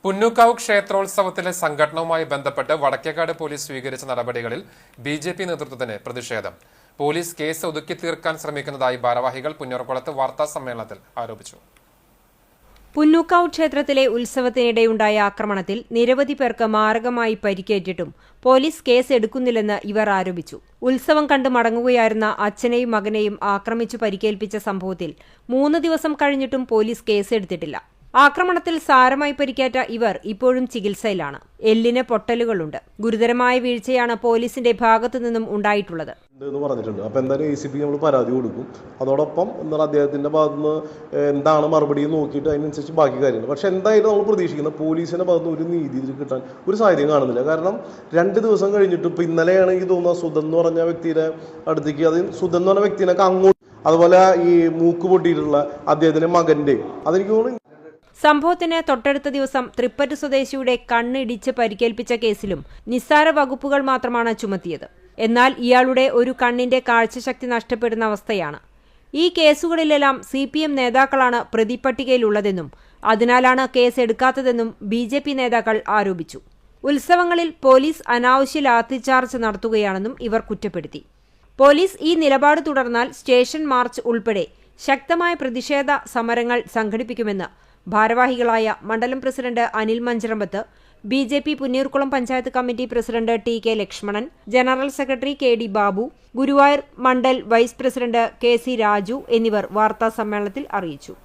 പുന്നൂക്കാവ് ക്ഷേത്രോത്സവത്തിലെ സംഘടനവുമായി ബന്ധപ്പെട്ട് വടക്കേക്കാട് പോലീസ് സ്വീകരിച്ച നടപടികളിൽ ബിജെപി നേതൃത്വത്തിന് പ്രതിഷേധം. പോലീസ് കേസ് ഒതുക്കി തീർക്കാൻ ശ്രമിക്കുന്നതായി ഭാരവാഹികൾ പുന്നൂർക്കുളത്ത് വാർത്താ സമ്മേളനത്തിൽ ആരോപിച്ചു. പുന്നൂക്കാവ് ക്ഷേത്രത്തിലെ ഉത്സവത്തിനിടെയുണ്ടായ ആക്രമണത്തിൽ നിരവധി പേർക്ക് മാരകമായി പരിക്കേറ്റിട്ടും പോലീസ് കേസ് എടുക്കുന്നില്ലെന്ന് ഇവർ ആരോപിച്ചു. ഉത്സവം കണ്ട് മടങ്ങുകയായിരുന്ന അച്ഛനെയും മകനെയും ആക്രമിച്ചു പരിക്കേൽപ്പിച്ച സംഭവത്തിൽ 3 ദിവസം കഴിഞ്ഞിട്ടും പോലീസ് കേസെടുത്തിട്ടില്ല. ആക്രമണത്തിൽ സാരമായി പരിക്കേറ്റ ഇവർ ഇപ്പോഴും ചികിത്സയിലാണ്. എല്ലിന് പൊട്ടലുകളുണ്ട്. ഗുരുതരമായ വീഴ്ചയാണ് പോലീസിന്റെ ഭാഗത്തു നിന്നും ഉണ്ടായിട്ടുള്ളത് പറഞ്ഞിട്ടുണ്ട്. അപ്പോൾ എന്തായാലും ACP നമ്മൾ പരാതി കൊടുക്കും. അതോടൊപ്പം എന്നാൽ അദ്ദേഹത്തിന്റെ ഭാഗത്തുനിന്ന് എന്താണ് മറുപടി നോക്കിയിട്ട് അതിനനുസരിച്ച് ബാക്കി കാര്യങ്ങൾ. പക്ഷെ എന്തായാലും നമ്മൾ പ്രതീക്ഷിക്കുന്ന പോലീസിന്റെ ഭാഗത്ത് ഒരു നീതി കിട്ടാൻ ഒരു സാധ്യത കാണുന്നില്ല. കാരണം 2 ദിവസം കഴിഞ്ഞിട്ട് ഇപ്പൊ ഇന്നലെയാണ് എനിക്ക് തോന്നുന്നത് സുധൻ എന്ന് പറഞ്ഞ വ്യക്തിയുടെ അടുത്തേക്ക്, അത് സുധൻ എന്ന് പറഞ്ഞ വ്യക്തിനൊക്കെ അങ്ങോട്ട്, അതുപോലെ ഈ മൂക്ക് പൊട്ടിയിട്ടുള്ള അദ്ദേഹത്തിന്റെ മകന്റെ, അതെനിക്ക് തോന്നുന്നു. സംഭവത്തിന് തൊട്ടടുത്ത ദിവസം തൃപ്പറ്റ് സ്വദേശിയുടെ കണ്ണിടിച്ച് പരിക്കേൽപ്പിച്ച കേസിലും നിസ്സാര വകുപ്പുകൾ മാത്രമാണ് ചുമത്തിയത്. എന്നാൽ ഇയാളുടെ ഒരു കണ്ണിന്റെ കാഴ്ചശക്തി നഷ്ടപ്പെടുന്ന അവസ്ഥയാണ്. ഈ കേസുകളിലെല്ലാം CPM നേതാക്കളാണ് പ്രതിപട്ടികയിലുള്ളതെന്നും അതിനാലാണ് കേസ് എടുക്കാത്തതെന്നും BJP നേതാക്കൾ ആരോപിച്ചു. ഉത്സവങ്ങളിൽ പോലീസ് അനാവശ്യ ലാത്തിച്ചാർജ് നടത്തുകയാണെന്നും ഇവർ കുറ്റപ്പെടുത്തി. പോലീസ് ഈ നിലപാട് തുടർന്നാൽ സ്റ്റേഷൻ മാർച്ച് ഉൾപ്പെടെ ശക്തമായ പ്രതിഷേധ സമരങ്ങൾ സംഘടിപ്പിക്കുമെന്ന് ഭാരവാഹികളായ മണ്ഡലം president Anil Mancharambath, BJP Punnoorkulam panchayat committee president TK Lakshmanan, general secretary KD Babu, Guruvayur mandal vice president KC Raju എന്നിവർ വാർത്താ സമ്മേളനത്തിൽ അറിയിച്ചു.